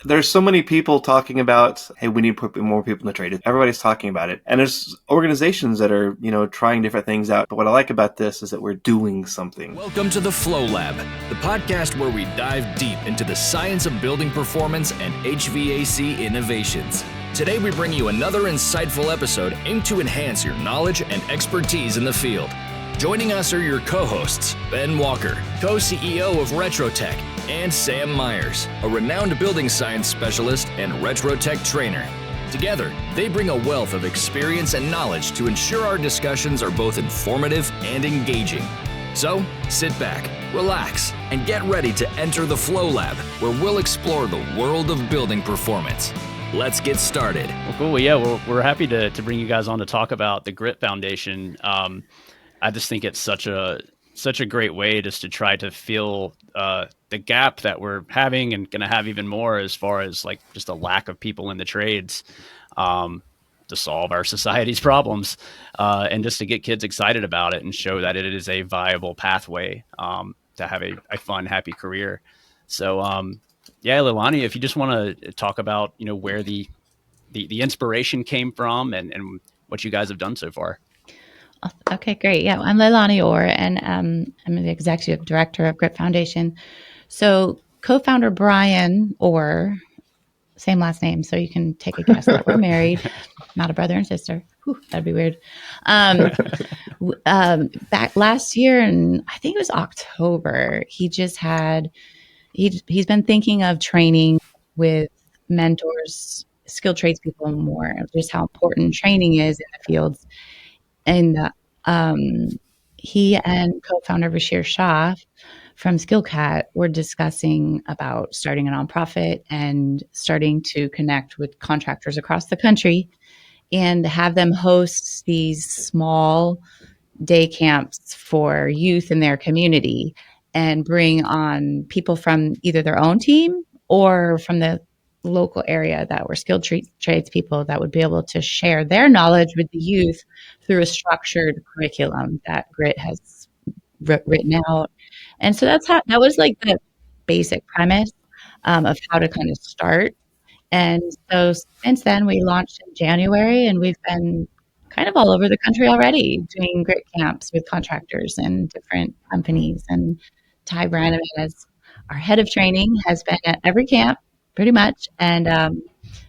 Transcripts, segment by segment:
there's so many people talking about, hey, we need to put more people in the trade. Everybody's talking about it. And there's organizations that are, trying different things out. But what I like about this is that we're doing something. Welcome to the Flow Lab, the podcast where we dive deep into the science of building performance and HVAC innovations. Today we bring you another insightful episode aimed to enhance your knowledge and expertise in the field. Joining us are your co-hosts, Ben Walker, co-CEO of Retrotec, and Sam Myers, a renowned building science specialist and Retrotec trainer. Together, they bring a wealth of experience and knowledge to ensure our discussions are both informative and engaging. So, sit back, relax, and get ready to enter the Flow Lab, where we'll explore the world of building performance. Let's get started. Well, cool. Well, yeah, we're happy to bring you guys on to talk about the Grit Foundation. I just think it's such a great way just to try to fill the gap that we're having and going to have even more as far as like just a lack of people in the trades to solve our society's problems and just to get kids excited about it and show that it is a viable pathway to have a fun, happy career. So, yeah, Leilani, if you just want to talk about, where the inspiration came from and what you guys have done so far. Okay, great. Yeah, I'm Leilani Orr, and I'm the executive director of Grit Foundation. So co-founder Brian Orr, same last name, so you can take a guess that we're married, not a brother and sister. Whew, that'd be weird. Back last year, and I think it was October, he's been thinking of training with mentors, skilled tradespeople more, just how important training is in the fields. And he and co-founder Bashir Shah from SkillCat were discussing about starting a nonprofit and starting to connect with contractors across the country and have them host these small day camps for youth in their community and bring on people from either their own team or from the local area that were skilled tradespeople that would be able to share their knowledge with the youth through a structured curriculum that Grit has written out. And so that was like the basic premise of how to kind of start. And so since then we launched in January, and we've been kind of all over the country already doing Grit camps with contractors and different companies. And Ty Branaman, as our head of training, has been at every camp pretty much, and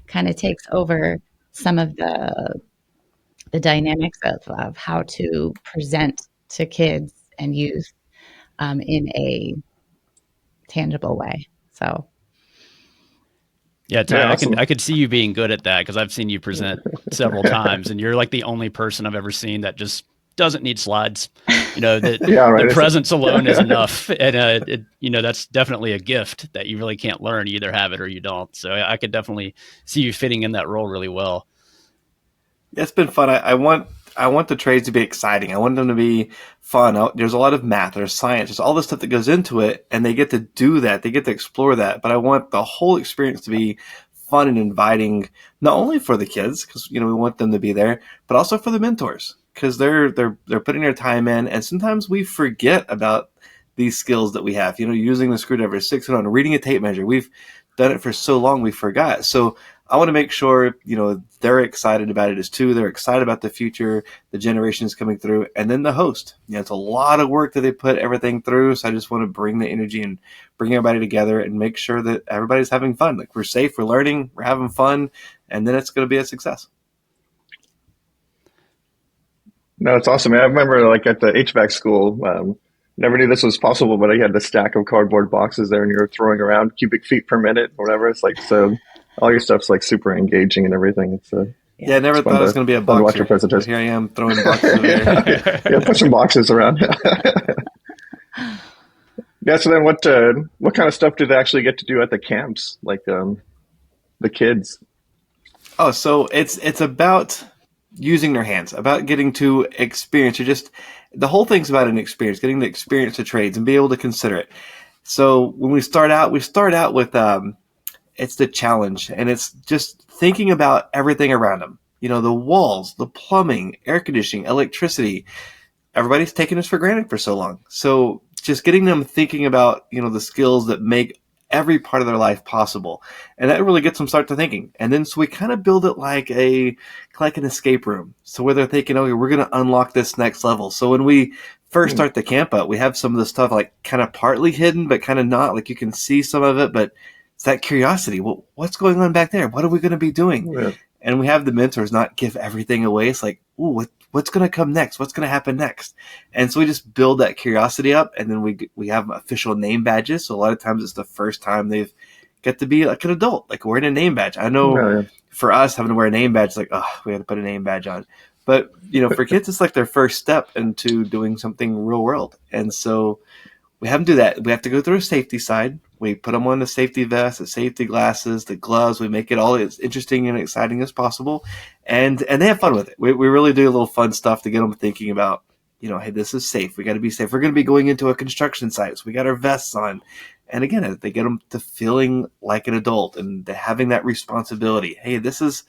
kind of takes over some of the dynamics of how to present to kids and youth in a tangible way. So, yeah, awesome. I could see you being good at that because I've seen you present several times, and you're like the only person I've ever seen that just doesn't need slides. The presence alone is enough. And, that's definitely a gift that you really can't learn. You either have it or you don't. So I could definitely see you fitting in that role really well. Yeah, it's been fun. I want the trades to be exciting. I want them to be fun. There's a lot of math, there's science, there's all the stuff that goes into it, and they get to do that. They get to explore that. But I want the whole experience to be fun and inviting, not only for the kids, because, we want them to be there, but also for the mentors. Because they're putting their time in, and sometimes we forget about these skills that we have. Using the screwdriver, 6-on, reading a tape measure. We've done it for so long we forgot. So I want to make sure they're excited about it as too. They're excited about the future, the generations coming through, and then the host. It's a lot of work that they put everything through. So I just want to bring the energy and bring everybody together and make sure that everybody's having fun. Like, we're safe, we're learning, we're having fun, and then it's going to be a success. No, it's awesome. I remember like at the HVAC school, never knew this was possible, but I had the stack of cardboard boxes there and you were throwing around cubic feet per minute or whatever. It's like, so all your stuff's like super engaging and everything. It's I never thought it was going to be a boxer. But here I am throwing boxes over here. Yeah, pushing boxes around. Yeah. So then what kind of stuff do they actually get to do at the camps? Like, the kids? Oh, so it's about using their hands, about getting to experience, or just the whole thing's about an experience, getting to experience the trades and be able to consider it. So when we start out with it's the challenge, and it's just thinking about everything around them. The walls, the plumbing, air conditioning, electricity. Everybody's taken this for granted for so long. So just getting them thinking about, the skills that make every part of their life possible. And that really gets them start to thinking. And then so we kind of build it like an escape room. So where they're thinking, okay, we're going to unlock this next level. So when we first start the camp out, we have some of the stuff like kind of partly hidden, but kind of not. Like you can see some of it, but it's that curiosity. Well, what's going on back there? What are we going to be doing? Yeah. And we have the mentors not give everything away. It's like, ooh, what's going to come next? What's going to happen next? And so we just build that curiosity up, and then we have official name badges. So a lot of times it's the first time they've get to be like an adult, like wearing a name badge. I know for us having to wear a name badge, like, oh, we had to put a name badge on. But, for kids, it's like their first step into doing something real world. And so we have them do that. We have to go through a safety side. We put them on the safety vest, the safety glasses, the gloves. We make it all as interesting and exciting as possible. And they have fun with it. We really do a little fun stuff to get them thinking about, hey, this is safe. We got to be safe. We're going to be going into a construction site. So we got our vests on. And again, they get them to feeling like an adult and having that responsibility. Hey, this is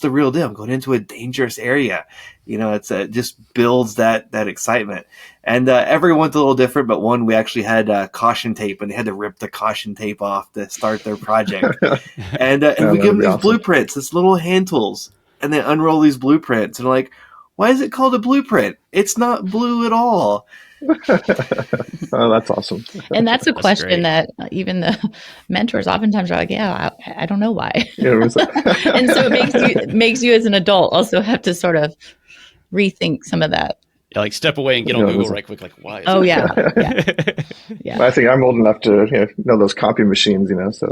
the real deal. I'm going into a dangerous area. It just builds that excitement. And everyone's a little different, but one, we actually had caution tape, and they had to rip the caution tape off to start their project. And we give them these blueprints, this little hand tools, and they unroll these blueprints, and like, why is it called a blueprint? It's not blue at all. Oh, that's awesome. And that's a question that even the mentors oftentimes are like, yeah, I don't know why. Yeah, and so it makes you as an adult also have to sort of rethink some of that. Yeah, like step away and get on Google right quick. Like, why? Yeah. Well, I think I'm old enough to know those copy machines, so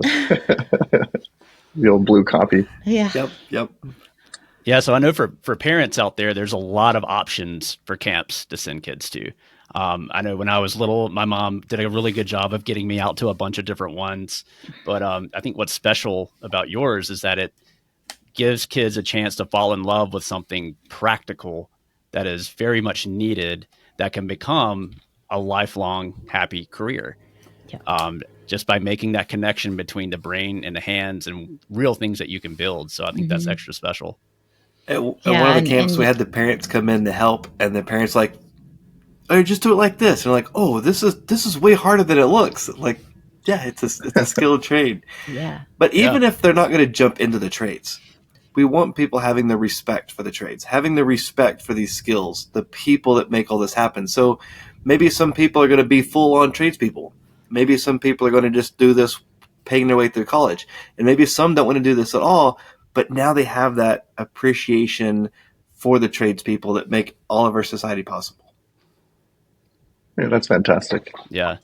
the old blue copy. Yeah. Yep. Yeah, so I know for parents out there, there's a lot of options for camps to send kids to. I know when I was little, my mom did a really good job of getting me out to a bunch of different ones. But I think what's special about yours is that it gives kids a chance to fall in love with something practical that is very much needed, that can become a lifelong happy career. Yeah. Just by making that connection between the brain and the hands and real things that you can build. So I think that's extra special. At one of the camps, we had the parents come in to help, and the parents like, oh, just do it like this. And like, oh, this is way harder than it looks. Like, yeah, it's a skilled trade. Yeah. But even if they're not going to jump into the trades, we want people having the respect for the trades, having the respect for these skills, the people that make all this happen. So maybe some people are going to be full-on tradespeople. Maybe some people are going to just do this paying their way through college. And maybe some don't want to do this at all, but now they have that appreciation for the tradespeople that make all of our society possible. Yeah, that's fantastic. Yeah.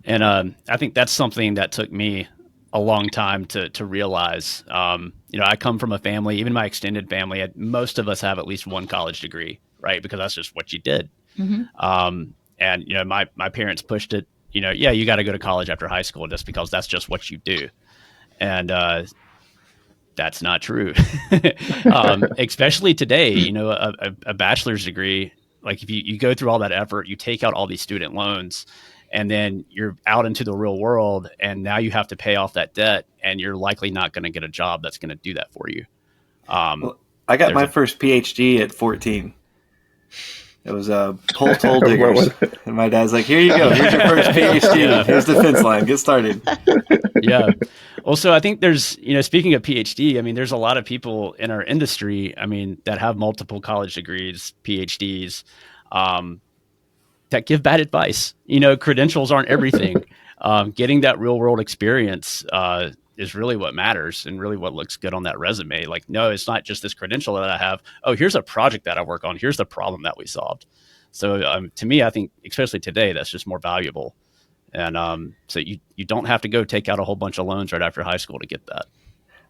And I think that's something that took me a long time to realize. I come from a family, even my extended family, most of us have at least one college degree, right? Because that's just what you did. Mm-hmm. And, my parents pushed it, you got to go to college after high school just because that's just what you do. And that's not true. Especially today, a bachelor's degree, like if you go through all that effort, you take out all these student loans, and then you're out into the real world, and now you have to pay off that debt, and you're likely not going to get a job that's going to do that for you. Well, I got my first PhD at 14. It was pole toll diggers. And my dad's like, here you go. Here's your first PhD. Here's the fence line. Get started. Yeah. Also, I think there's, speaking of PhD, there's a lot of people in our industry, that have multiple college degrees, PhDs, that give bad advice. Credentials aren't everything. Getting that real world experience is really what matters and really what looks good on that resume. Like, no, it's not just this credential that I have. Oh, here's a project that I work on. Here's the problem that we solved. So to me, I think, especially today, that's just more valuable. And so you don't have to go take out a whole bunch of loans right after high school to get that.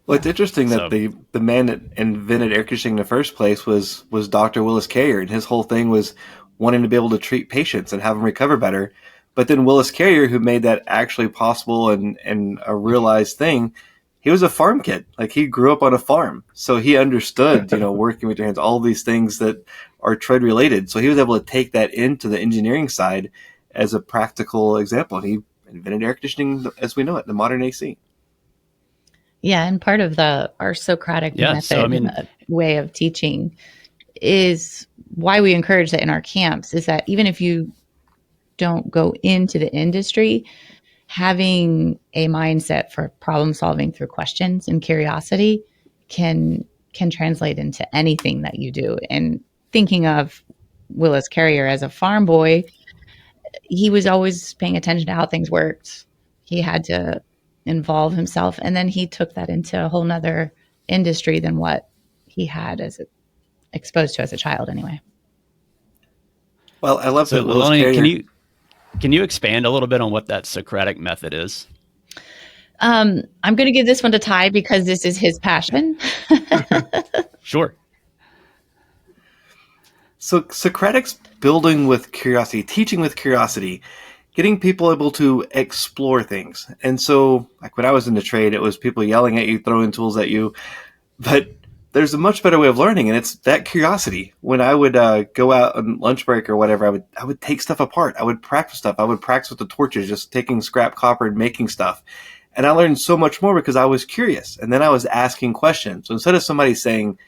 Well, it's interesting that the man that invented air conditioning in the first place was Dr. Willis Carrier, and his whole thing was wanting to be able to treat patients and have them recover better. But then Willis Carrier, who made that actually possible and a realized thing, he was a farm kid. Like, he grew up on a farm. So he understood, working with your hands, all these things that are trade related. So he was able to take that into the engineering side as a practical example. And he invented air conditioning as we know it, the modern AC. Yeah. And part of our Socratic method way of teaching is why we encourage that in our camps, is that even if you don't go into the industry, having a mindset for problem solving through questions and curiosity can translate into anything that you do. And thinking of Willis Carrier as a farm boy, he was always paying attention to how things worked. He had to involve himself, and then he took that into a whole nother industry than what he had exposed to as a child anyway. Well, I love So, that Willis Leilani, Carrier. can you expand a little bit on what that Socratic method is? I'm going to give this one to Ty because this is his passion. Sure. So Socratic's building with curiosity, teaching with curiosity, getting people able to explore things. And so, like when I was in the trade, it was people yelling at you, throwing tools at you. But there's a much better way of learning, and it's that curiosity. When I would go out on lunch break or whatever, I would take stuff apart. I would practice stuff. I would practice with the torches, just taking scrap copper and making stuff. And I learned so much more because I was curious. And then I was asking questions. So instead of somebody saying,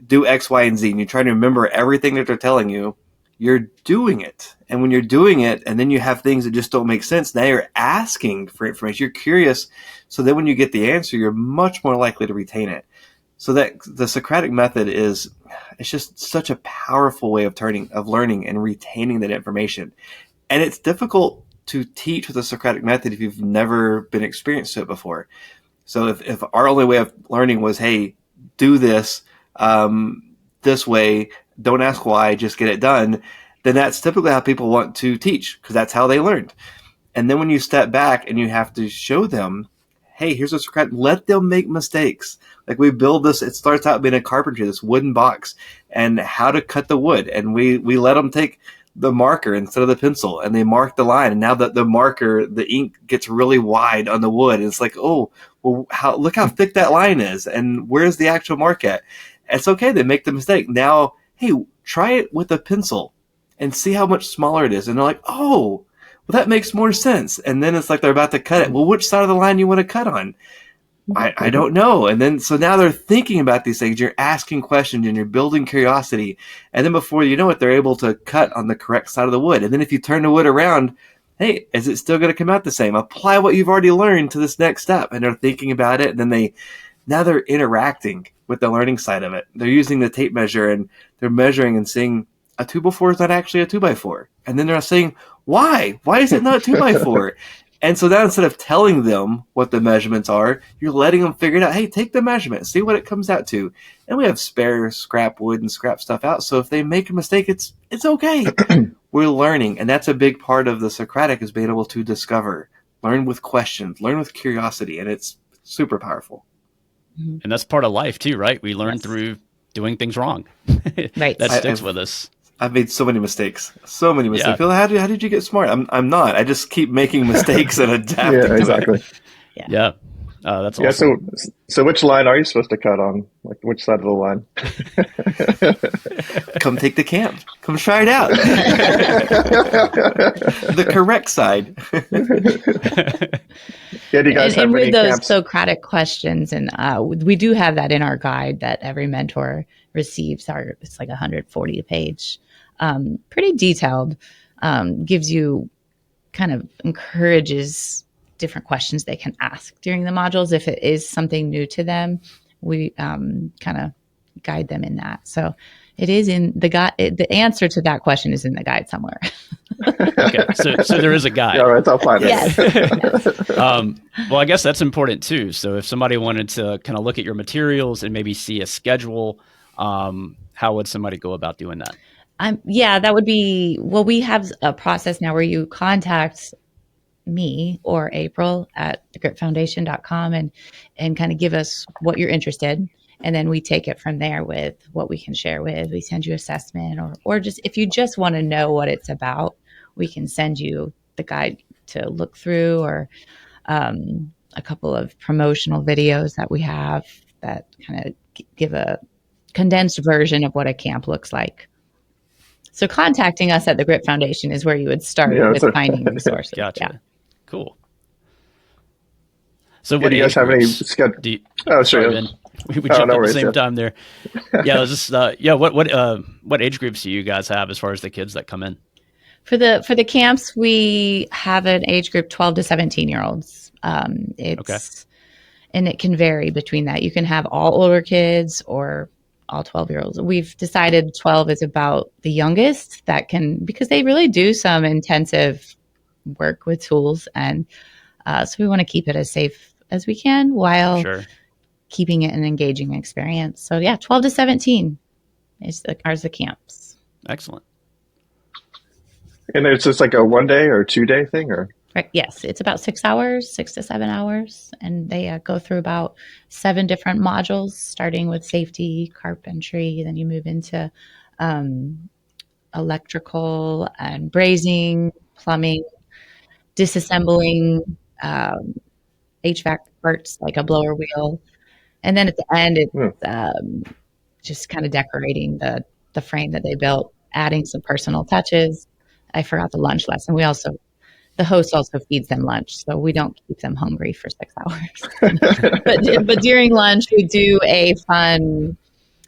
do X, Y, and Z, and you're trying to remember everything that they're telling you, you're doing it. And when you're doing it, and then you have things that just don't make sense, now you're asking for information. You're curious. So then when you get the answer, you're much more likely to retain it. So that the Socratic method it's just such a powerful way of learning and retaining that information. And it's difficult to teach with the Socratic method if you've never been experienced to it before. So if our only way of learning was, hey, do this this way, don't ask why, just get it done, then that's typically how people want to teach because that's how they learned. And then when you step back and you have to show them, hey, here's a Socratic, let them make mistakes. Like we build this, it starts out being a carpentry, this wooden box, and how to cut the wood. And we let them take the marker instead of the pencil, and they mark the line. And now that the marker, the ink gets really wide on the wood. It's like, oh, well, look how thick that line is, and where's the actual mark at? It's okay, they make the mistake. Now, hey, try it with a pencil and see how much smaller it is. And they're like, oh, well, that makes more sense. And then it's like they're about to cut it. Well, which side of the line you want to cut on? I don't know. And then, so now they're thinking about these things. You're asking questions and you're building curiosity. And then before you know it, they're able to cut on the correct side of the wood. And then if you turn the wood around, hey, is it still going to come out the same? Apply what you've already learned to this next step. And they're thinking about it. And then now they're interacting with the learning side of it. They're using the tape measure and they're measuring and seeing a 2x4 is not actually a 2x4. And then they're saying, why? Why is it not 2x4? And so now instead of telling them what the measurements are, you're letting them figure it out. Hey, take the measurement, see what it comes out to. And we have spare scrap wood and scrap stuff out. So if they make a mistake, it's okay. We're learning. And that's a big part of the Socratic is being able to discover, learn with questions, learn with curiosity. And it's super powerful. And that's part of life too, right? We learn through doing things wrong. Right. That sticks with us. I've made so many mistakes. Yeah. Phil, how did you get smart? I'm not. I just keep making mistakes and adapting. Yeah, exactly. Yeah. That's awesome. Yeah. So which line are you supposed to cut on? Like which side of the line? Come take the camp. Come try it out. The correct side. Yeah, do you guys have and with any those camps? Socratic questions, and we do have that in our guide that every mentor receives. It's like 140 a page, pretty detailed. Gives you kind of encourages different questions they can ask during the modules if it is something new to them. We kind of guide them in that. So it is in the guide. The answer to that question is in the guide somewhere. Okay, so there is a guide. Yeah, all right, I'll find it. Yes. Well, I guess that's important too. So if somebody wanted to kind of look at your materials and maybe see a schedule, how would somebody go about doing that? Yeah, that would be, well, we have a process now where you contact me or April at thegritfoundation.com and kind of give us what you're interested in. And then we take it from there with what we can share with. We send you assessment or just, if you just want to know what it's about, we can send you the guide to look through or a couple of promotional videos that we have that kind of give a condensed version of what a camp looks like. So contacting us at the Grit Foundation is where you would start with finding resources. Gotcha. Yeah. Cool. So Yeah, what do you guys have any schedule? Sorry, Oh, sure. Ben. We jumped no at the worries, same yeah. time there. Yeah, just what age groups do you guys have as far as the kids that come in? For the camps, we have an age group 12 to 17-year-olds. And it can vary between that. You can have all older kids or all 12-year-olds. We've decided 12 is about the youngest because they really do some intensive work with tools. And so we want to keep it as safe as we can while keeping it an engaging experience. So 12 to 17 are the camps. Excellent. And it's just like a 1 day or 2 day thing, or? Right. Yes, it's about 6 hours, 6 to 7 hours, and they go through about 7 different modules, starting with safety, carpentry. Then you move into electrical and brazing, plumbing, disassembling HVAC parts like a blower wheel, and then at the end, it's just kind of decorating the frame that they built, adding some personal touches. I forgot the lunch lesson. The host also feeds them lunch, so we don't keep them hungry for 6 hours. but during lunch, we do a fun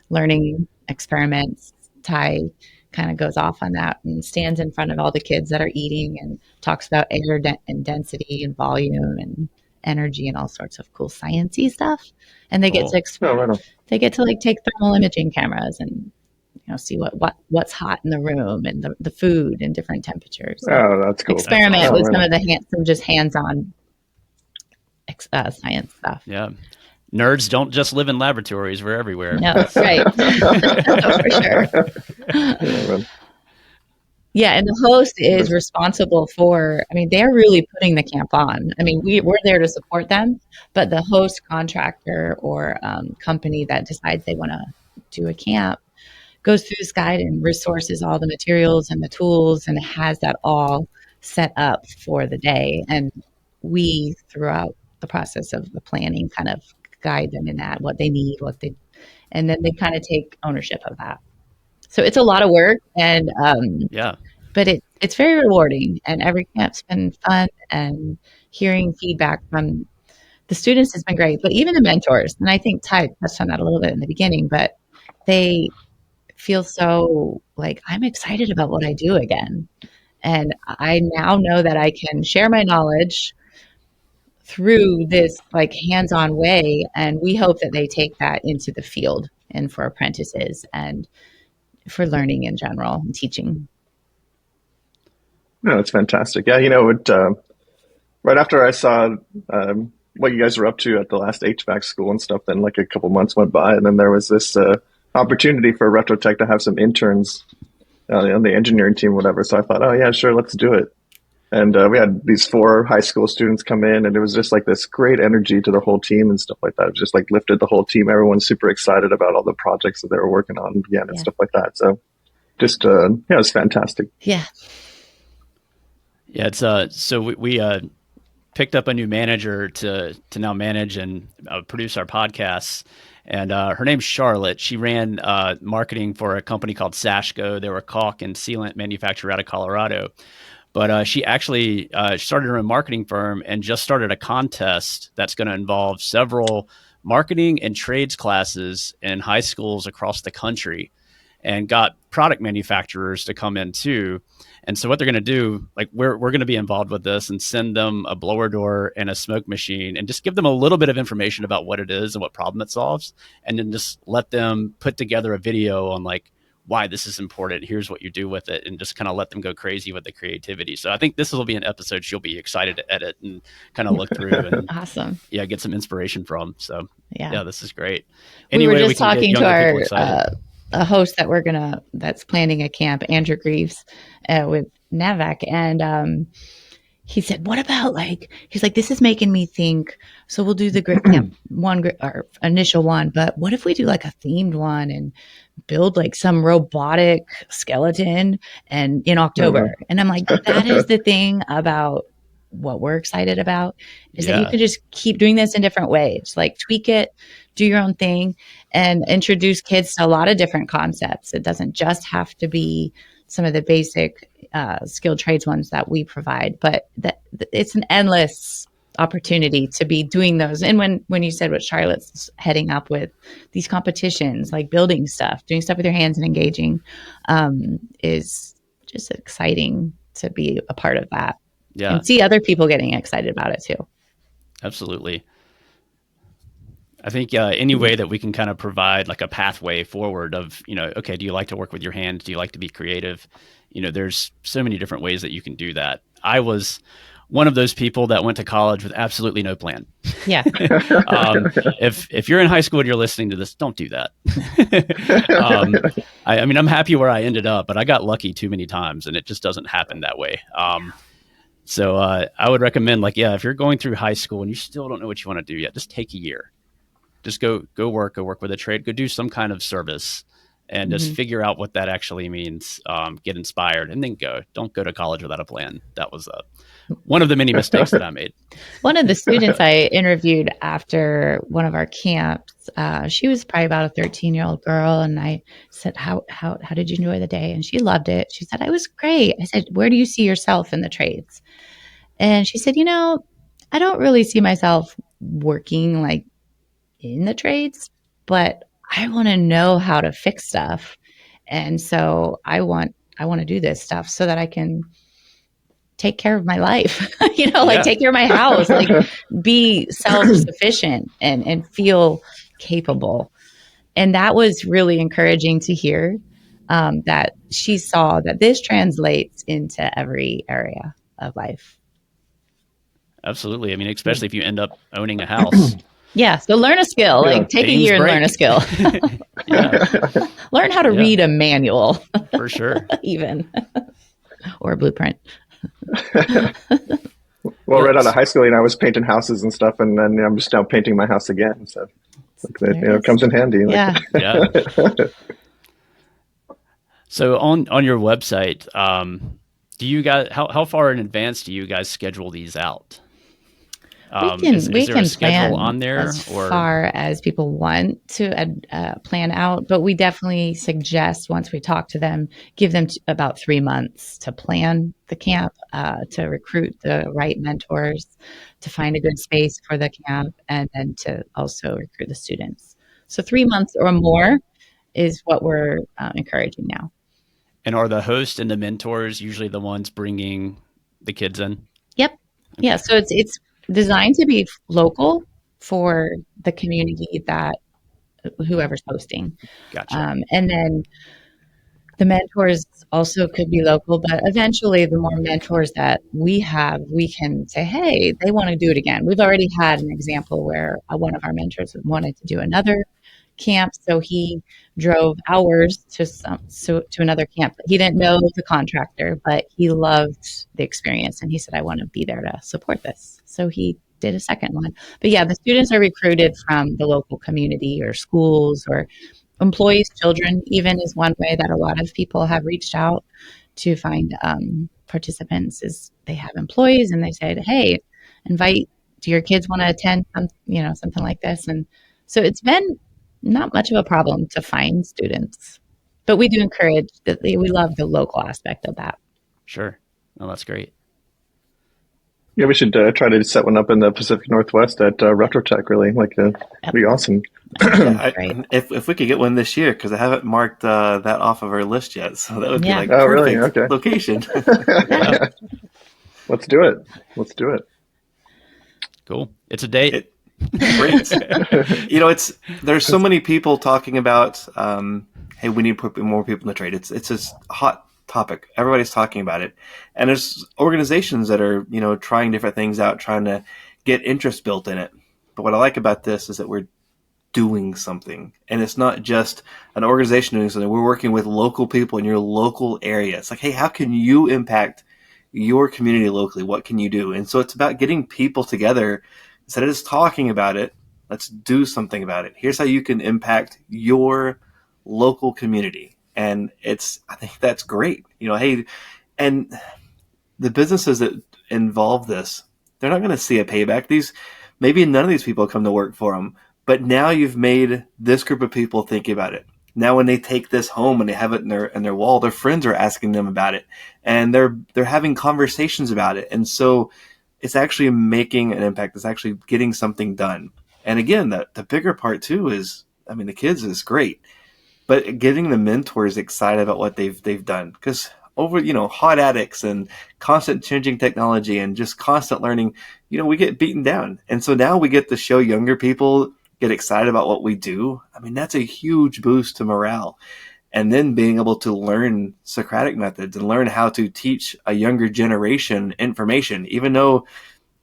learning experiment. Ty kind of goes off on that and stands in front of all the kids that are eating and talks about air and density and volume and energy and all sorts of cool sciencey stuff. And they get to take thermal imaging cameras and see what's hot in the room and the food and different temperatures. Oh, that's cool. Experiment with some of the hands-on science stuff. Yeah. Nerds don't just live in laboratories. We're everywhere. No, right. For sure. Yeah, and the host is responsible for, they're really putting the camp on. We're there to support them, but the host contractor or company that decides they want to do a camp goes through this guide and resources all the materials and the tools and has that all set up for the day. And we, throughout the process of the planning, kind of guide them in that, what they need, and then they kind of take ownership of that. So it's a lot of work, and but it's very rewarding, and every camp's been fun, and hearing feedback from the students has been great, but even the mentors, and I think Ty touched on that a little bit in the beginning, but they feel so like, I'm excited about what I do again. And I now know that I can share my knowledge through this like hands-on way. And we hope that they take that into the field and for apprentices and for learning in general and teaching. No, that's fantastic. Yeah, right after I saw what you guys were up to at the last HVAC school and stuff, then like a couple months went by, and then there was this opportunity for Retrotec to have some interns on the engineering team, whatever. So I thought, oh yeah, sure, let's do it. And we had these 4 high school students come in, and it was just like this great energy to the whole team and stuff like that. It just like lifted the whole team. Everyone's super excited about all the projects that they were working on again and stuff like that. So just, it was fantastic. Yeah. Yeah. It's, so we picked up a new manager to now manage and produce our podcasts. And her name's Charlotte. She ran marketing for a company called Sashco. They were a caulk and sealant manufacturer out of Colorado. But she actually started her own marketing firm and just started a contest that's going to involve several marketing and trades classes in high schools across the country, and got product manufacturers to come in too. And so what they're going to do, like we're going to be involved with this and send them a blower door and a smoke machine and just give them a little bit of information about what it is and what problem it solves. And then just let them put together a video on like why this is important. Here's what you do with it, and just kind of let them go crazy with the creativity. So I think this will be an episode she'll be excited to edit and kind of look through and awesome. Yeah, get some inspiration from. So yeah, this is great. Anyway, we were just talking to our a host that that's planning a camp, Andrew Greaves, with NAVAC, and he said, what about he's like, this is making me think, so we'll do the grit camp our initial one, but what if we do like a themed one and build like some robotic skeleton and in October? And I'm like, that is the thing about what we're excited about, is that you can just keep doing this in different ways, like tweak it, do your own thing, and introduce kids to a lot of different concepts. It doesn't just have to be some of the basic skilled trades ones that we provide, but it's an endless opportunity to be doing those. And when you said what Charlotte's heading up with these competitions, like building stuff, doing stuff with your hands and engaging, is just exciting to be a part of that Yeah, and see other people getting excited about it too. absolutely. I think any way that we can kind of provide like a pathway forward of, okay, do you like to work with your hands? Do you like to be creative? There's so many different ways that you can do that. I was one of those people that went to college with absolutely no plan. Yeah. If you're in high school and you're listening to this, don't do that. I mean, I'm happy where I ended up, but I got lucky too many times, and it just doesn't happen that way. So I would recommend, if you're going through high school and you still don't know what you want to do yet, just take a year. Just go work with a trade, go do some kind of service, and just figure out what that actually means. Get inspired, and then go. Don't go to college without a plan. That was one of the many mistakes that I made. One of the students I interviewed after one of our camps, she was probably about a 13-year-old girl, and I said, "How did you enjoy the day?" And she loved it. She said, "It was great." I said, "Where do you see yourself in the trades?" And she said, "I don't really see myself working like in the trades, but I want to know how to fix stuff. And so I want to do this stuff so that I can take care of my life, take care of my house, like be self-sufficient and feel capable." And that was really encouraging to hear, that she saw that this translates into every area of life. Absolutely. I mean, especially if you end up owning a house. Yeah. So learn a skill, like take a year and learn a skill. Learn how to read a manual. For sure. Even. Or a blueprint. Well, right out of high school, I was painting houses and stuff, and then I'm just now painting my house again. So it comes in handy. Yeah. Yeah. So on your website, do you guys, how far in advance do you guys schedule these out? We can plan on there as far as people want to plan out, but we definitely suggest, once we talk to them, give them about 3 months to plan the camp, to recruit the right mentors, to find a good space for the camp, and then to also recruit the students. So 3 months or more is what we're encouraging now. And are the host and the mentors usually the ones bringing the kids in? Yep. Okay. Yeah. So it's designed to be local for the community that whoever's hosting. Gotcha. And then the mentors also could be local, but eventually the more mentors that we have, we can say, hey, they want to do it again. We've already had an example where one of our mentors wanted to do another camp, so he drove hours to another camp. He didn't know the contractor, but he loved the experience, and he said, I want to be there to support this. So he did a second one. But yeah, the students are recruited from the local community or schools or employees' children even is one way that a lot of people have reached out to find participants. Is they have employees and they said, hey, do your kids want to attend something like this? And so it's been not much of a problem to find students, but we do encourage that. We love the local aspect of that. Sure. Oh, that's great. Yeah, we should try to set one up in the Pacific Northwest at Retrotec. Really, it'd be awesome. If we could get one this year, because I haven't marked that off of our list yet, so that would be perfect really? Okay. Location. Let's do it. Cool. It's a date. Great. There's so many people talking about, hey, we need to put more people in the trade. It's this hot topic. Everybody's talking about it. And there's organizations that are, trying different things out, trying to get interest built in it. But what I like about this is that we're doing something. And it's not just an organization doing something. We're working with local people in your local area. It's like, hey, how can you impact your community locally? What can you do? And so it's about getting people together. Instead of just talking about it, let's do something about it. Here's how you can impact your local community. And I think that's great. Hey, and the businesses that involve this, they're not going to see a payback. Maybe none of these people come to work for them, but now you've made this group of people think about it. Now, when they take this home and they have it in their wall, their friends are asking them about it, and they're having conversations about it. And so it's actually making an impact. It's actually getting something done. And again, the bigger part too is, the kids is great, but getting the mentors excited about what they've done. Because over, hot attics and constant changing technology and just constant learning, we get beaten down. And so now we get to show younger people get excited about what we do. I mean, that's a huge boost to morale. And then being able to learn Socratic methods and learn how to teach a younger generation information, even though,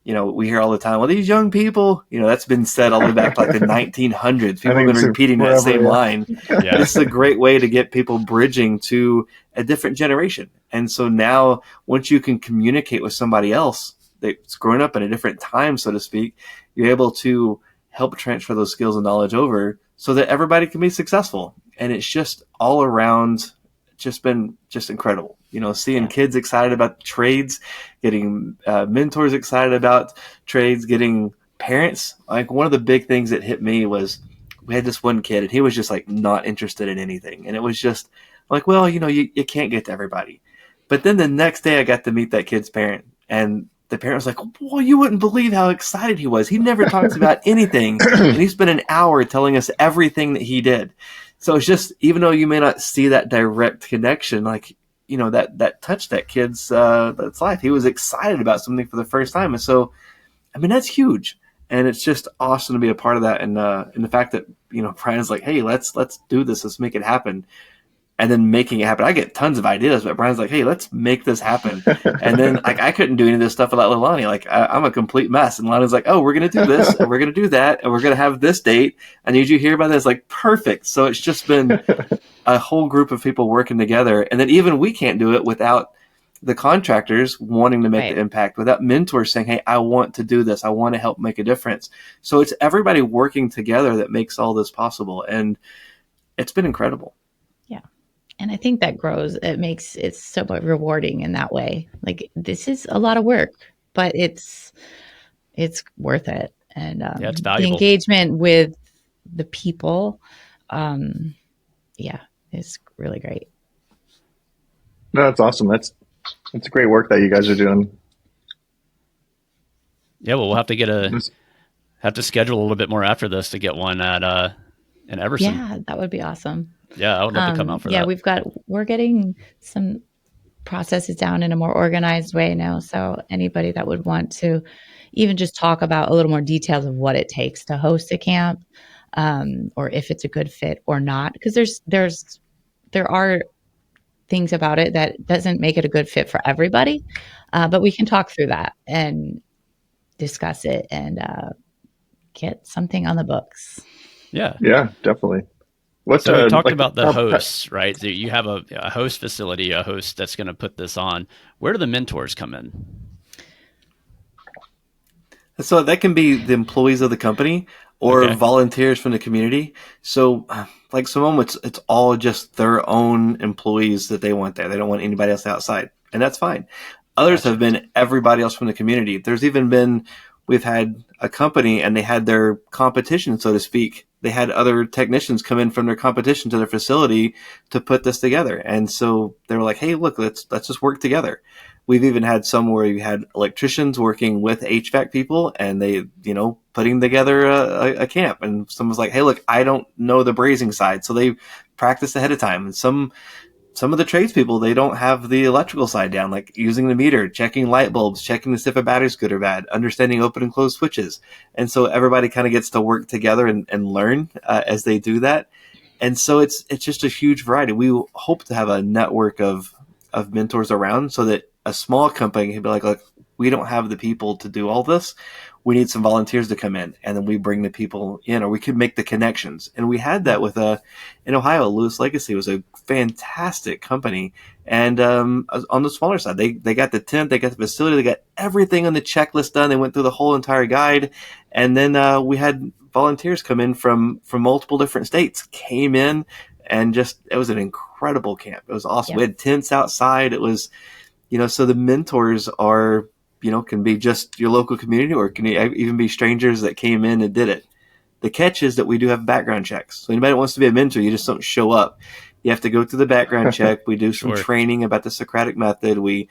we hear all the time, well, these young people, that's been said all the way back to like the 1900s. People have been repeating that same line. Yeah. This is a great way to get people bridging to a different generation. And so now once you can communicate with somebody else that's grown up in a different time, so to speak, you're able to help transfer those skills and knowledge over so that everybody can be successful. And it's just all around just been just incredible. Seeing kids excited about trades, getting mentors excited about trades, getting parents. Like one of the big things that hit me was we had this one kid and he was just like not interested in anything. And it was just like, well, you can't get to everybody. But then the next day I got to meet that kid's parent, and the parent was like, well, you wouldn't believe how excited he was. He never talks about anything. And he spent an hour telling us everything that he did. So it's just, even though you may not see that direct connection, like, that touched that kid's that's life. He was excited about something for the first time. And so, I mean, that's huge. And it's just awesome to be a part of that. And the fact that, Brian's like, hey, let's do this. Let's make it happen. And then making it happen. I get tons of ideas, but Brian's like, hey, let's make this happen. And then like I couldn't do any of this stuff without Leilani. Like I'm a complete mess. And Leilani's like, oh, we're going to do this and we're going to do that. And we're going to have this date. I need you to hear about this. Like perfect. So it's just been a whole group of people working together. And then even we can't do it without the contractors wanting to make the impact, without mentors saying, hey, I want to do this. I want to help make a difference. So it's everybody working together that makes all this possible. And it's been incredible. Yeah. And I think that grows. It makes it so rewarding in that way. Like this is a lot of work, but it's worth it. And it's the valuable. engagement with the people, it's really great. No, that's awesome. That's great work that you guys are doing. Yeah, well, we'll have to schedule a little bit more after this to get one at in Everson. Yeah, that would be awesome. Yeah, I would love to come out for that. Yeah, we're getting some processes down in a more organized way now. So anybody that would want to even just talk about a little more details of what it takes to host a camp, or if it's a good fit or not, because there are things about it that doesn't make it a good fit for everybody, but we can talk through that and discuss it and get something on the books. Yeah, definitely. So we talked about the hosts, right? So you have a host facility, a host that's going to put this on. Where do the mentors come in? So that can be the employees of the company or volunteers from the community. So like some of them, it's all just their own employees that they want there. They don't want anybody else outside, and that's fine. Others have been everybody else from the community. There's even been, we've had a company and they had their competition, so to speak. They had other technicians come in from their competition to their facility to put this together. And so they were like, hey, look, let's just work together. We've even had some where you had electricians working with HVAC people and they, putting together a camp. And someone's like, hey, look, I don't know the brazing side. So they practiced ahead of time. And some of the tradespeople, they don't have the electrical side down, like using the meter, checking light bulbs, checking to see if a battery's good or bad, understanding open and closed switches. And so everybody kind of gets to work together and learn as they do that. And so it's just a huge variety. We hope to have a network of mentors around so that a small company can be like, look, we don't have the people to do all this. We need some volunteers to come in, and then we bring the people in, or we could make the connections. And we had that with in Ohio, Lewis Legacy was a fantastic company. And on the smaller side, they got the tent, they got the facility, they got everything on the checklist done. They went through the whole entire guide. And then we had volunteers come in from multiple different states, came in, and it was an incredible camp. It was awesome. Yeah. We had tents outside. It was, so the mentors are, can be just your local community, or can even be strangers that came in and did it. The catch is that we do have background checks. So anybody that wants to be a mentor, you just don't show up. You have to go through the background check. We do some training about the Socratic method. We,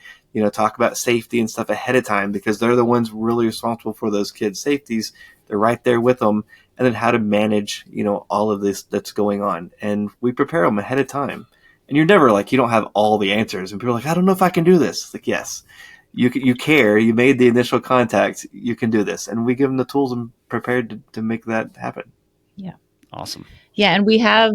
talk about safety and stuff ahead of time, because they're the ones really responsible for those kids' safeties. They're right there with them. And then how to manage, all of this that's going on. And we prepare them ahead of time. And you're never like, you don't have all the answers. And people are like, I don't know if I can do this. It's like, yes, you care. You made the initial contact. You can do this. And we give them the tools and prepared to make that happen. Yeah. Awesome. Yeah. And we have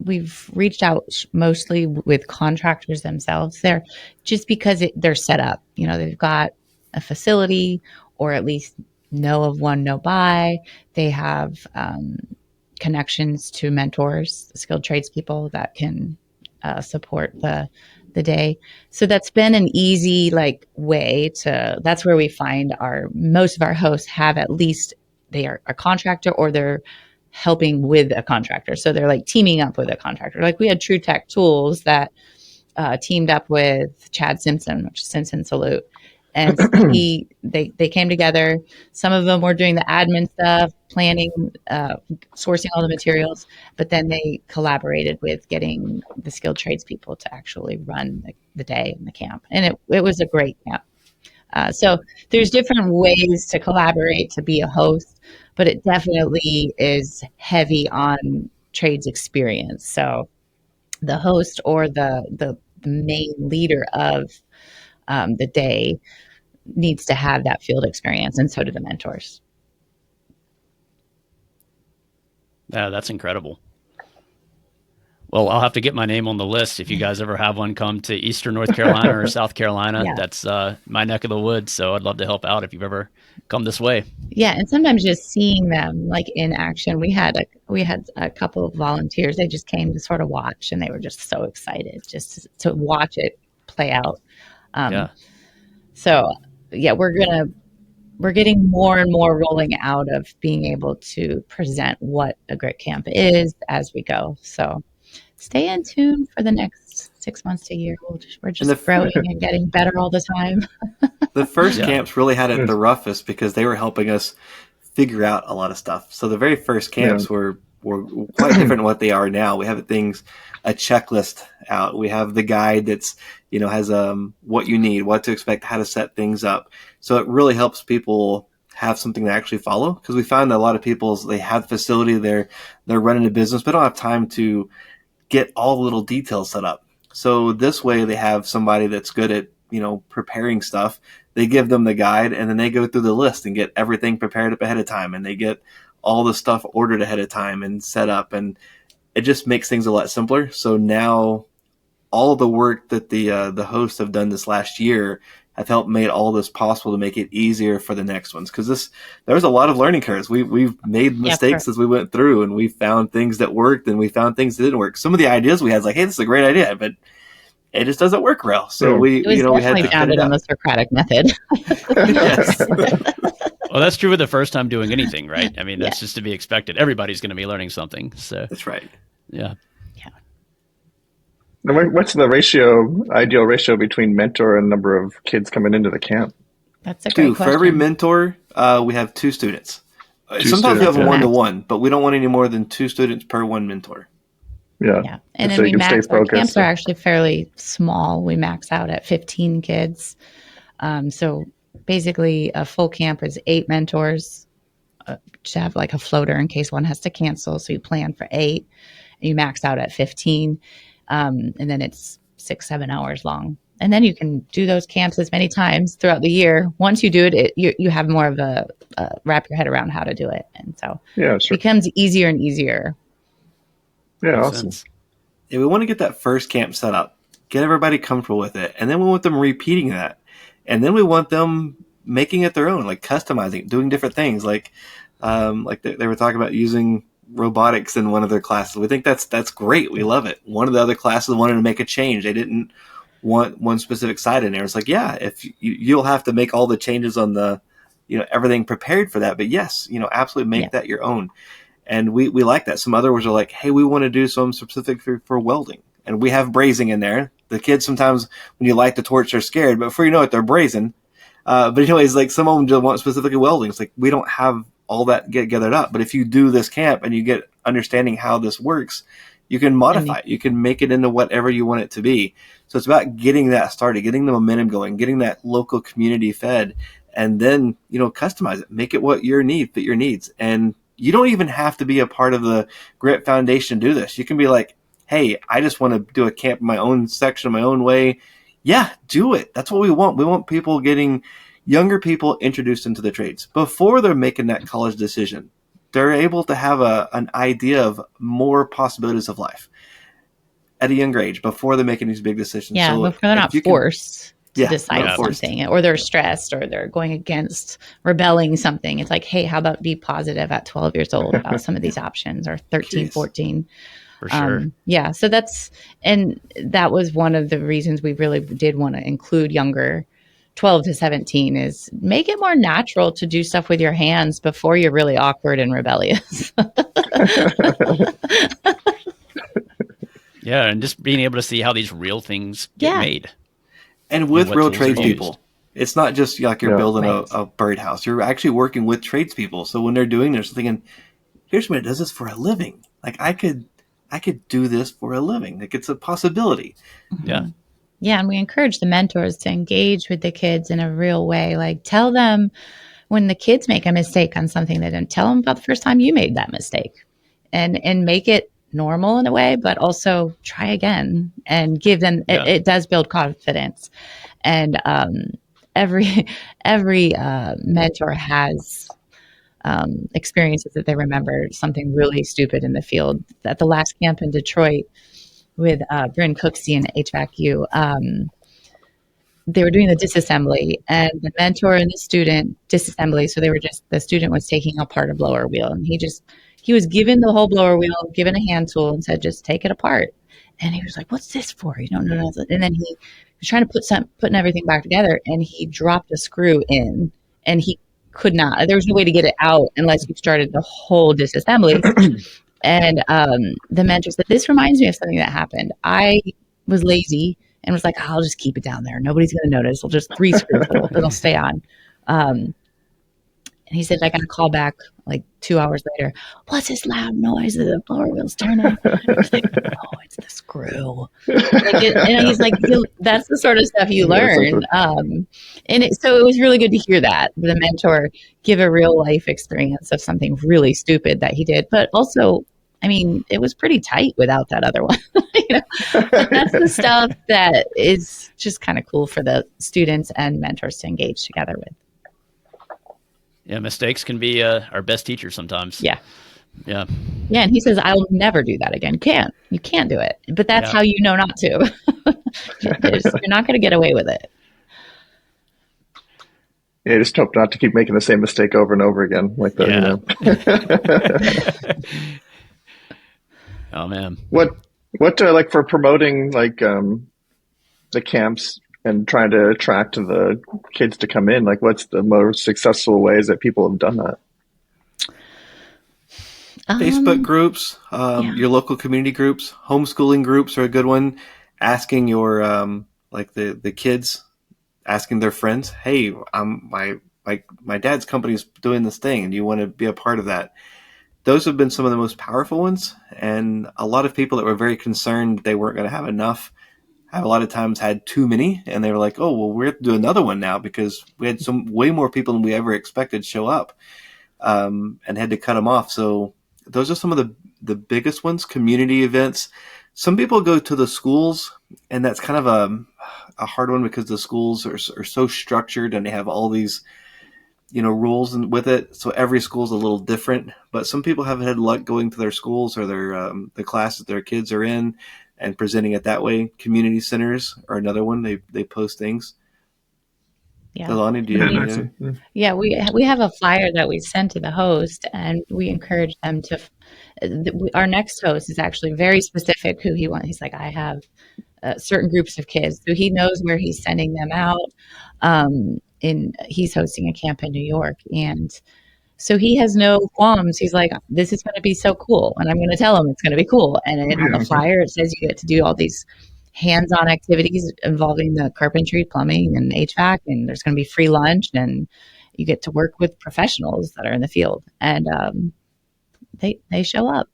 we've reached out mostly with contractors themselves. They're just because they're set up, they've got a facility or at least know of one nearby. They have connections to mentors, skilled tradespeople that can support the day. So that's been an easy way that's where we find most of our hosts have at least they are a contractor or they're helping with a contractor. So they're teaming up with a contractor. We had Retrotec Tools that teamed up with Chad Simpson, which is Simpson Salute. And they came together. Some of them were doing the admin stuff, planning, sourcing all the materials, but then they collaborated with getting the skilled tradespeople to actually run the day in the camp. And it was a great camp. So there's different ways to collaborate to be a host, but it definitely is heavy on trades experience. So the host or the main leader of the day needs to have that field experience, and so do the mentors. Yeah, that's incredible. Well, I'll have to get my name on the list if you guys ever have one come to Eastern North Carolina or South Carolina. Yeah. That's my neck of the woods, so I'd love to help out if you've ever come this way. Yeah, and sometimes just seeing them in action. We had a couple of volunteers. They just came to sort of watch, and they were just so excited just to watch it play out. So yeah, we're getting more and more rolling out of being able to present what a grit camp is as we go. So stay in tune for the next 6 months to a year. We're just growing and getting better all the time. The first camps really had it the roughest because they were helping us figure out a lot of stuff. So the very first camps were quite different than what they are now. We have a checklist out. We have the guide that's, has what you need, what to expect, how to set things up. So it really helps people have something to actually follow, because we found that a lot of people, they have the facility, they're running a business, but don't have time to get all the little details set up. So this way they have somebody that's good at, preparing stuff. They give them the guide, and then they go through the list and get everything prepared up ahead of time, and they get all the stuff ordered ahead of time and set up, and it just makes things a lot simpler. So now all the work that the hosts have done this last year have helped made all this possible to make it easier for the next ones. Because there was a lot of learning curves. We've made mistakes as we went through, and we found things that worked and we found things that didn't work. Some of the ideas we had, hey, this is a great idea, but it just doesn't work well. So we had to founded on the Socratic method. Yes. Well, that's true with the first time doing anything, right? I mean, that's just to be expected. Everybody's going to be learning something. So that's right. Yeah. What's the ideal ratio between mentor and number of kids coming into the camp? That's a great question. For every mentor, we have 2 students. Sometimes we have a 1-to-1, but we don't want any more than 2 students per 1 mentor. Yeah. And then we max our camps are actually fairly small. We max out at 15 kids. So basically a full camp is 8 mentors to have a floater in case one has to cancel. So you plan for 8 and you max out at 15. And then it's 6-7 hours long. And then you can do those camps as many times throughout the year. Once you do it, you have more of a wrap your head around how to do it. And so it becomes easier and easier. Yeah, awesome. Yeah, we want to get that first camp set up, get everybody comfortable with it, and then we want them repeating that. And then we want them making it their own, customizing, doing different things. They were talking about using robotics in one of their classes. We think that's great. We love it. One of the other classes wanted to make a change. They didn't want one specific side in there. It's if you'll have to make all the changes on the, everything prepared for that. But yes, absolutely make that your own. And we like that. Some others are hey, we want to do some specific for welding. And we have brazing in there. The kids sometimes, when you light the torch, they're scared. But before you know it, they're brazing. But anyways, some of them just want specifically welding. It's we don't have all that get gathered up. But if you do this camp and you get understanding how this works, you can modify it. You can make it into whatever you want it to be. So it's about getting that started, getting the momentum going, getting that local community fed, and then, customize it, make it what fit your needs. And you don't even have to be a part of the Grit Foundation to do this. You can be like, hey, I just want to do a camp in my own section, my own way. Yeah, do it. That's what we want. We want people getting younger people introduced into the trades before they're making that college decision. They're able to have an idea of more possibilities of life at a younger age before they're making these big decisions. Yeah, so before they're not forced to decide something, or they're stressed, or they're going against rebelling something. It's like, hey, how about be positive at 12 years old about some of these options, or 13, 14. For sure. Yeah. So that was one of the reasons we really did want to include younger 12 to 17 is make it more natural to do stuff with your hands before you're really awkward and rebellious. Yeah. And just being able to see how these real things get made. And with real tradespeople. It's not just like you're building a birdhouse. You're actually working with tradespeople. So when they're doing this, they're thinking, here's somebody that does this for a living. Like I could do this for a living. Like it's a possibility. Yeah. Yeah. And we encourage the mentors to engage with the kids in a real way. Like tell them when the kids make a mistake on something, they didn't tell them about the first time you made that mistake, and make it normal in a way, but also try again and give them, it does build confidence. And every mentor has experiences that they remember something really stupid in the field. At the last camp in Detroit with Bryn Cooksey and HVAC, they were doing the disassembly, and the mentor and the student disassembly. So the student was taking apart a blower wheel, and he was given the whole blower wheel, given a hand tool, and said, just take it apart. And he was like, what's this for? You don't know. And then he was trying to putting everything back together, and he dropped a screw in, and he could not. There was no way to get it out unless you started the whole disassembly. And the mentor said, this reminds me of something that happened. I was lazy and was like, I'll just keep it down there. Nobody's going to notice. We'll just 3 screws. It'll stay on. And he said, I got a call back like 2 hours later. What's this loud noise? The blower wheel's turning. I was like, oh, it's the screw. And he's like, that's the sort of stuff you learn. So it was really good to hear that the mentor give a real life experience of something really stupid that he did. But also, I mean, it was pretty tight without that other one. That's the stuff that is just kind of cool for the students and mentors to engage together with. Yeah, mistakes can be our best teacher sometimes. Yeah. Yeah. Yeah, and he says, I'll never do that again. You can't do it. But that's how you know not to. You're not going to get away with it. Yeah, just hope not to keep making the same mistake over and over again. Like that, Oh, man. What like for promoting like the camps and trying to attract the kids to come in, like what's the most successful ways that people have done that? Facebook groups, your local community groups, homeschooling groups are a good one. Asking your like the kids, asking their friends, hey, my dad's company's doing this thing, and do you want to be a part of that? Those have been some of the most powerful ones, and a lot of people that were very concerned they weren't going to have enough have a lot of times had too many, and they were like, oh, well, we have to do another one now because we had way more people than we ever expected show up, and had to cut them off. So those are some of the biggest ones. Community events. Some people go to the schools, and that's kind of a hard one because the schools are so structured and they have all these, rules with it. So every school is a little different, but some people have had luck going to their schools or their the class that their kids are in and presenting it that way. Community centers are another one. They post things. Yeah. Leilani, do you? Yeah, we have a flyer that we send to the host, and we encourage them to. Our next host is actually very specific who he wants. He's like, I have certain groups of kids, so he knows where he's sending them out. He's hosting a camp in New York, and so he has no qualms. He's like, this is going to be so cool, and I'm going to tell him it's going to be cool. And on the flyer, it says you get to do all these hands-on activities involving the carpentry, plumbing, and HVAC, and there's going to be free lunch, and you get to work with professionals that are in the field, and they show up.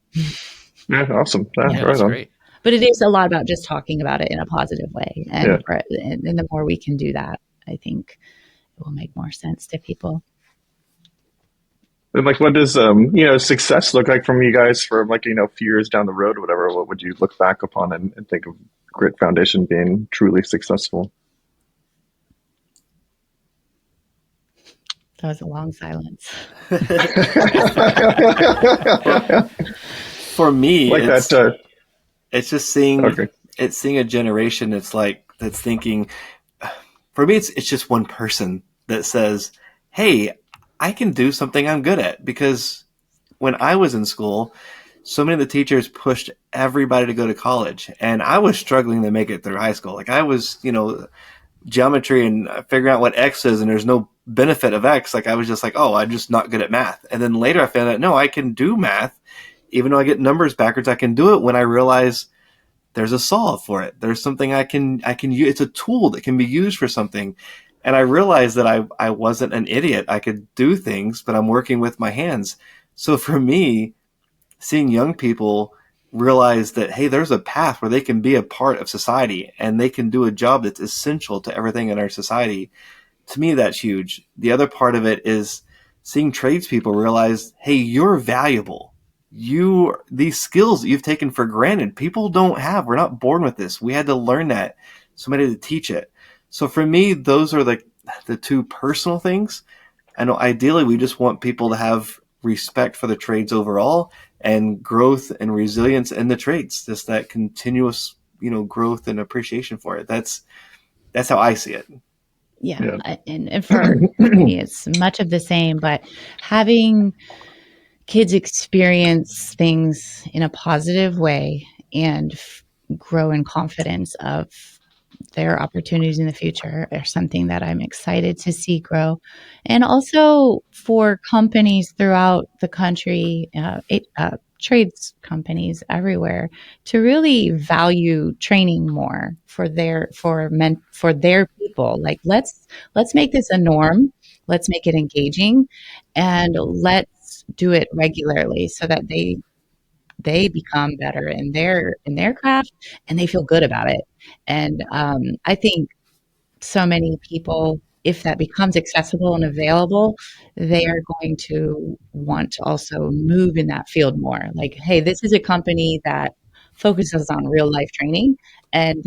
Yeah, awesome. That's great. But it is a lot about just talking about it in a positive way, and the more we can do that, I think it will make more sense to people. And like, what does success look like from you guys for like a few years down the road or whatever? What would you look back upon and think of Grit Foundation being truly successful? That was a long silence. For me, Like that. it's just seeing Okay. it's seeing a generation that's thinking. For me, it's just one person that says, "Hey, I can do something I'm good at." Because when I was in school, so many of the teachers pushed everybody to go to college, and I was struggling to make it through high school. Like I was, geometry and figuring out what X is, and there's no benefit of X. Like I was just like, oh, I'm just not good at math. And then later I found out, no, I can do math, even though I get numbers backwards. I can do it when I realize there's a solve for it. There's something I can use. It's a tool that can be used for something. And I realized that I wasn't an idiot. I could do things, but I'm working with my hands. So for me, seeing young people realize that, hey, there's a path where they can be a part of society and they can do a job that's essential to everything in our society. To me, that's huge. The other part of it is seeing tradespeople realize, hey, you're valuable. These skills that you've taken for granted, people don't have. We're not born with this. We had to learn that. Somebody to teach it. So for me, those are the two personal things. I know ideally we just want people to have respect for the trades overall and growth and resilience in the trades. Just that continuous, growth and appreciation for it. That's how I see it. Yeah. Yeah. And for me, it's much of the same, but having kids experience things in a positive way and grow in confidence of their opportunities in the future are something that I'm excited to see grow. And also for companies throughout the country, trades companies everywhere, to really value training more for their people. Like let's make this a norm. Let's make it engaging, and let's do it regularly so that they become better in their craft and they feel good about it. And I think so many people, if that becomes accessible and available, they are going to want to also move in that field more. Like, hey, this is a company that focuses on real life training, and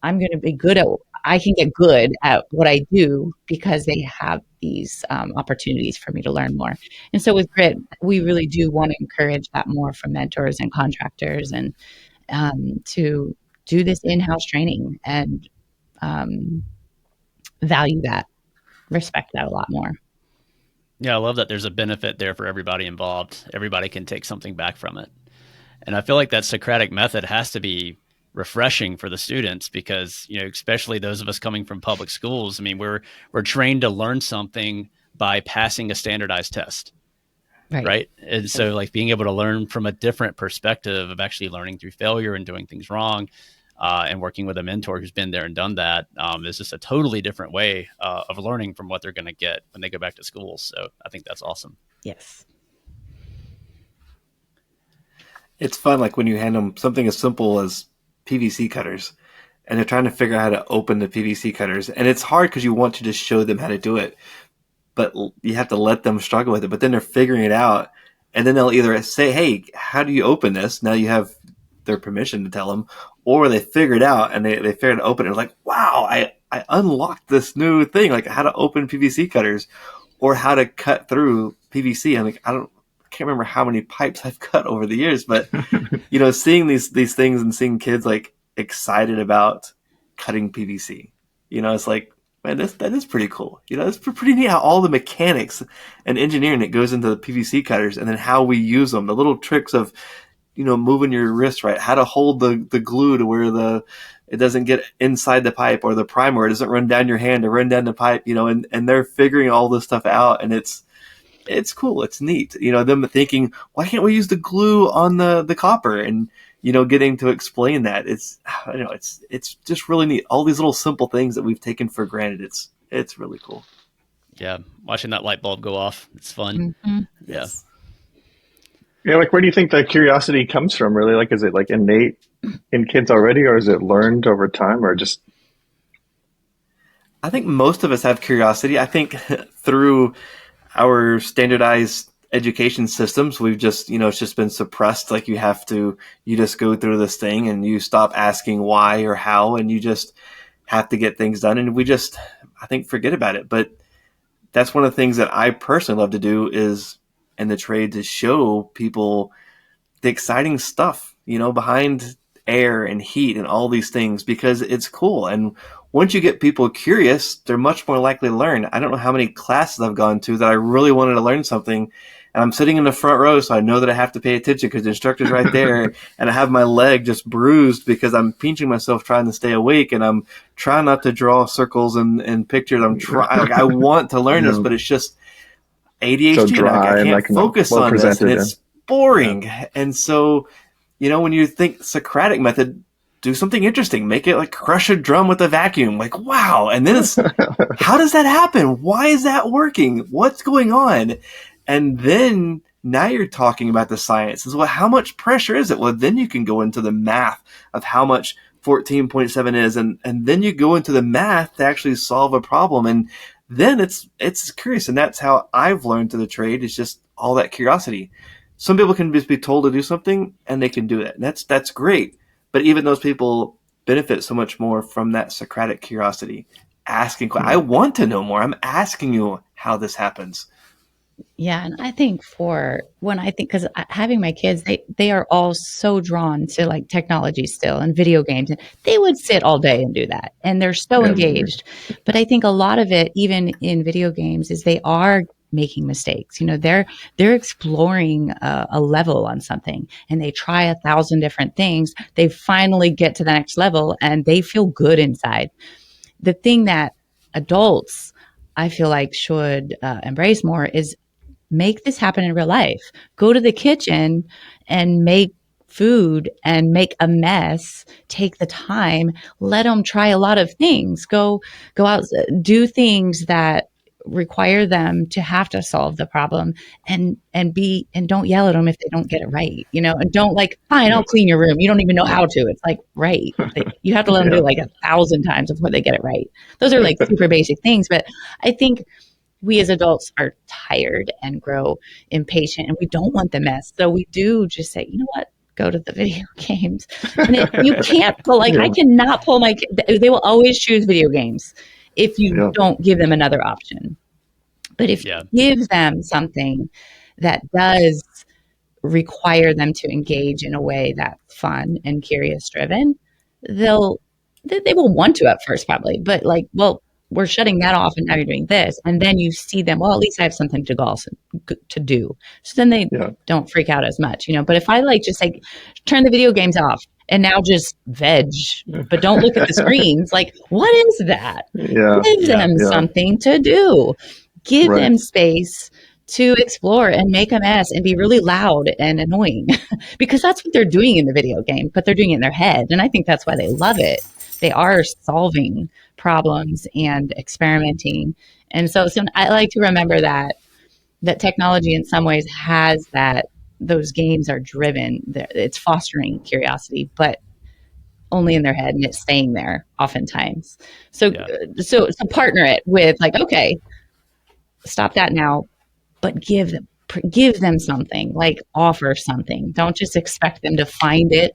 I'm going to be good at, I can get good at what I do because they have these opportunities for me to learn more. And so with Grit, we really do want to encourage that more from mentors and contractors, and to do this in-house training and um, value that, respect that a lot more. Yeah, I love that there's a benefit there for everybody involved. Everybody can take something back from it. And I feel like that Socratic method has to be refreshing for the students because, especially those of us coming from public schools, I mean, we're trained to learn something by passing a standardized test. Right. And so like being able to learn from a different perspective of actually learning through failure and doing things wrong, and working with a mentor who's been there and done that, is just a totally different way of learning from what they're going to get when they go back to school. So I think that's awesome. Yes. It's fun, like when you hand them something as simple as PVC cutters, and they're trying to figure out how to open the PVC cutters, and it's hard because you want to just show them how to do it, but you have to let them struggle with it. But then they're figuring it out, and then they'll either say, "Hey, how do you open this?" Now you have their permission to tell them, or they figure it out and they figure out to open it. Like, wow, I unlocked this new thing, like how to open PVC cutters, or how to cut through PVC. I'm like, I can't remember how many pipes I've cut over the years, but seeing these things and seeing kids like excited about cutting PVC, it's like, man, that is pretty cool. It's pretty neat how all the mechanics and engineering that goes into the PVC cutters, and then how we use them, the little tricks of, moving your wrist right, how to hold the glue to where it doesn't get inside the pipe, or the primer, it doesn't run down your hand or run down the pipe, and they're figuring all this stuff out, and it's cool. It's neat. Them thinking, why can't we use the glue on the copper? And, getting to explain that. It's just really neat. All these little simple things that we've taken for granted. It's really cool. Yeah. Watching that light bulb go off. It's fun. Mm-hmm. Yeah. Yeah, like where do you think that curiosity comes from? Really, like is it like innate in kids already, or is it learned over time, or just? I think most of us have curiosity. I think through our standardized education systems, we've just, it's just been suppressed. Like you just go through this thing and you stop asking why or how, and you just have to get things done. And we just, I think, forget about it. But that's one of the things that I personally love to do is in the trade, to show people the exciting stuff, behind air and heat and all these things, because it's cool. And once you get people curious, they're much more likely to learn. I don't know how many classes I've gone to that I really wanted to learn something, and I'm sitting in the front row, so I know that I have to pay attention because the instructor's right there, and I have my leg just bruised because I'm pinching myself trying to stay awake, and I'm trying not to draw circles and pictures. I'm trying. Like, I want to learn this, but it's just ADHD. So dry, I can't focus on this, and it's boring. Yeah. And so, when you think Socratic method, do something interesting. Make it like crush a drum with a vacuum. Like, wow. And then it's, how does that happen? Why is that working? What's going on? And then now you're talking about the science. Well, how much pressure is it? Well, then you can go into the math of how much 14.7 is. And then you go into the math to actually solve a problem. And then it's curious. And that's how I've learned to the trade, is just all that curiosity. Some people can just be told to do something and they can do it. And that's great. But even those people benefit so much more from that Socratic curiosity, asking, I want to know more. I'm asking you how this happens. Yeah. And I think because having my kids, they are all so drawn to like technology still and video games, and they would sit all day and do that. And they're so engaged. But I think a lot of it, even in video games, is they are making mistakes. They're exploring a level on something, and they try 1,000 different things. They finally get to the next level and they feel good inside. The thing that adults, I feel like, should embrace more is make this happen in real life. Go to the kitchen and make food and make a mess. Take the time. Let them try a lot of things. Go out, do things that require them to have to solve the problem, and don't yell at them if they don't get it right, and don't like, fine, I'll clean your room. You don't even know how to. It's like, right. You have to let them do it like 1,000 times before they get it right. Those are like super basic things. But I think we as adults are tired and grow impatient, and we don't want the mess. So we do just say, you know what? Go to the video games. And you can't pull, I cannot pull my kids. They will always choose video games if you don't give them another option. But if you give them something that does require them to engage in a way that's fun and curious driven, they will want to at first probably, but we're shutting that off and now you're doing this. And then you see them, well, at least I have something to do. So then they don't freak out as much, but if I just turn the video games off and now just veg, but don't look at the screens, what is that? Give them something to do. Give them space to explore and make a mess and be really loud and annoying because that's what they're doing in the video game, but they're doing it in their head. And I think that's why they love it. They are solving problems and experimenting. And so I like to remember that technology in some ways has those games are driven. It's fostering curiosity, but only in their head, and it's staying there oftentimes. So partner it with okay, stop that now, but give them something, offer something. Don't just expect them to find it.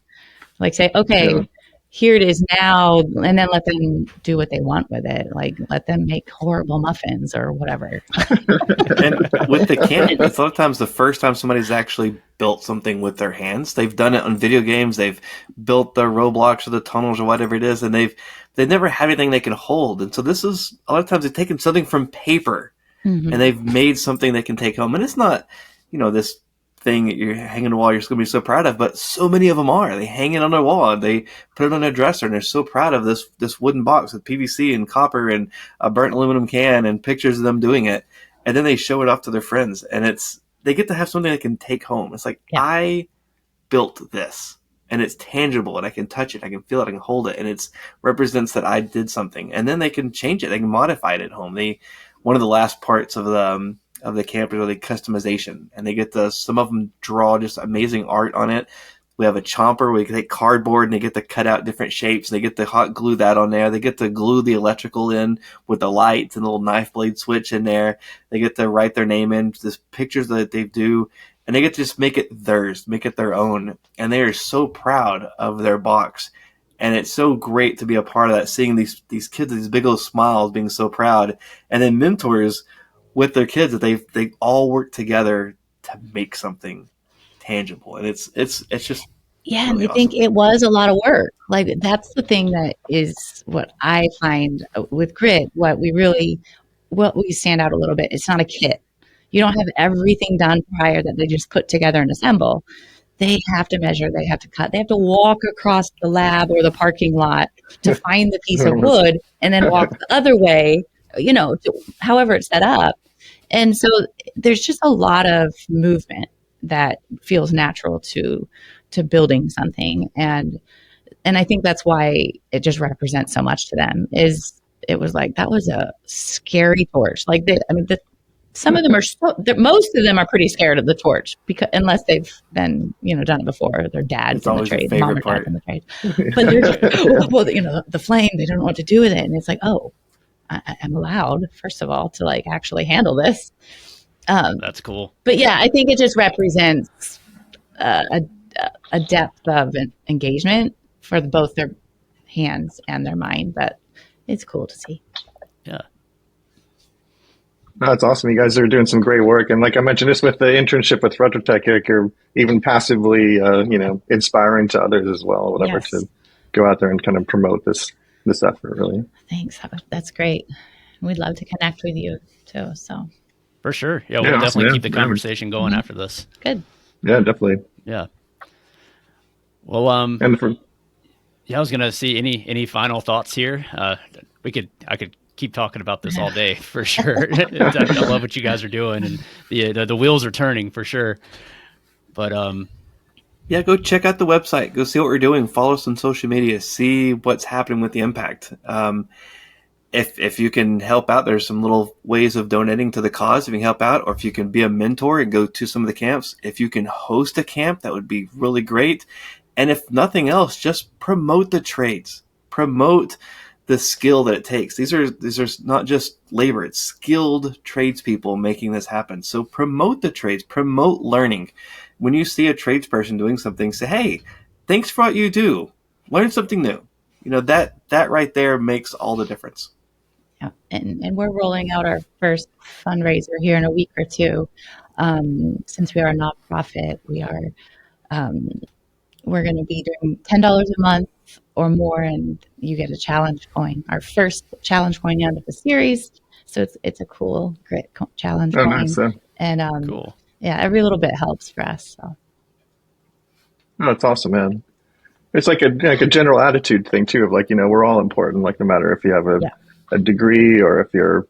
Say, okay, here it is now, and then let them do what they want with it. Let them make horrible muffins or whatever. And with the camp, it's a lot of times the first time somebody's actually built something with their hands. They've done it on video games. They've built the Roblox or the tunnels or whatever it is, and they've never had anything they can hold. And so this is, a lot of times they've taken something from paper and they've made something they can take home. And it's not, this thing that you're hanging on the wall you're going to be so proud of, but so many of them are. They hang it on their wall, they put it on their dresser, and they're so proud of this wooden box with PVC and copper and a burnt aluminum can and pictures of them doing it, and then they show it off to their friends, and they get to have something they can take home. It's I built this, and it's tangible, and I can touch it, I can feel it, I can hold it, and it represents that I did something. And then they can change it, they can modify it at home. One of the last parts of the camp is really customization, and they get some of them draw just amazing art on it. We have a chomper. We take cardboard and they get to cut out different shapes. They get to hot glue that on there. They get to glue the electrical in with the lights and the little knife blade switch in there. They get to write their name in, just pictures that they do, and they get to just make it theirs, make it their own. And they are so proud of their box. And it's so great to be a part of that, seeing these kids, these big old smiles, being so proud. And then mentors with their kids that they all work together to make something tangible. And it's just Yeah, and really I think awesome. it was a lot of work. Like that's the thing that is what I find with grit. What we stand out a little bit. It's not a kit. You don't have everything done prior that they just put together and assemble. They have to measure. They have to cut. They have to walk across the lab or the parking lot to find the piece of wood, and then walk the other way. However it's set up. And so there's just a lot of movement that feels natural to building something, and I think that's why it just represents so much to them. It was like that was a scary torch. Like some of them most of them are pretty scared of the torch because unless they've been done it before, their dad's It's in the always the trade, mom or favorite part. dad's in the trade. But they're well, the flame, they don't know what to do with it, and it's like, oh, I'm allowed, first of all, to like actually handle this. That's cool. But yeah, I think it just represents a depth of engagement for both their hands and their mind that it's cool to see. Yeah. No, that's awesome. You guys are doing some great work. And like I mentioned, just with the internship with Retrotec, you're even passively, inspiring to others as well, or whatever, Yes. to go out there and kind of promote this effort, really. Thanks. That's great. We'd love to connect with you too. So For sure. Yeah, Yeah, we'll awesome, definitely yeah. keep the Yeah. conversation going after this. good. Yeah, definitely. Yeah. Well, And for yeah, I was gonna see any final thoughts here. I could keep talking about this all day for sure. I love what you guys are doing, and the wheels are turning for sure. But Yeah, go check out the website. Go see what we're doing. Follow us on social media. See what's happening with the impact. If you can help out, there's some little ways of donating to the cause. If you can help out, or if you can be a mentor and go to some of the camps. If you can host a camp, that would be really great. And if nothing else, just promote the trades. Promote the skill that it takes. These are not just labor; it's skilled tradespeople making this happen. So promote the trades. Promote learning. When you see a tradesperson doing something, say, "Hey, thanks for what you do. Learn something new." That right there makes all the difference. Yeah. And we're rolling out our first fundraiser here in a week or two. Since we are a nonprofit, we're going to be doing $10 a month or more, and you get a challenge coin. Our first challenge coin out of the series, so it's a cool grit challenge coin. nice. And cool. yeah, every little bit helps for us. So That's awesome, man. It's like a general attitude thing too, of like, we're all important. Like no matter if you have a degree or if you're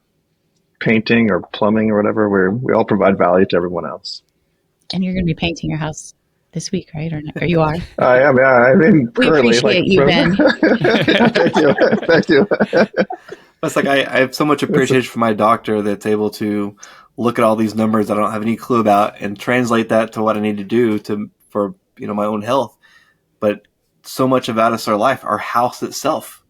painting or plumbing or whatever, we all provide value to everyone else. and you're going to be painting your house this week, right? Or you are? I am. Yeah, I mean, We currently, appreciate you, Ben. Thank you. Thank you. That's like I have so much appreciation for my doctor that's able to look at all these numbers that I don't have any clue about and translate that to what I need to do for my own health. But so much about us, our life, our house itself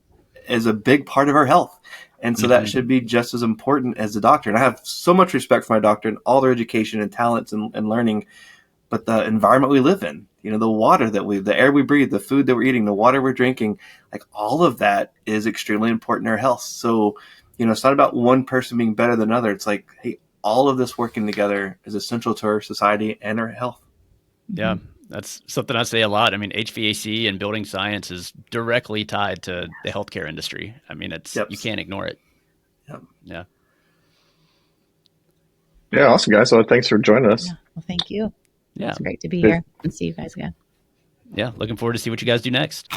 is a big part of our health. And so that should be just as important as the doctor. And I have so much respect for my doctor and all their education and talents and learning, but the environment we live in, the water the air we breathe, the food that we're eating, the water we're drinking, like all of that is extremely important in our health. So, it's not about one person being better than another. It's like, hey, all of this working together is essential to our society and our health. Yeah, that's something I say a lot. I mean, HVAC and building science is directly tied to the healthcare industry. I mean, you can't ignore it. Yep. Yeah. Yeah, awesome, guys. So thanks for joining us. Yeah. Well, thank you. Yeah. It's great to be here and see you guys again. Yeah. Looking forward to see what you guys do next.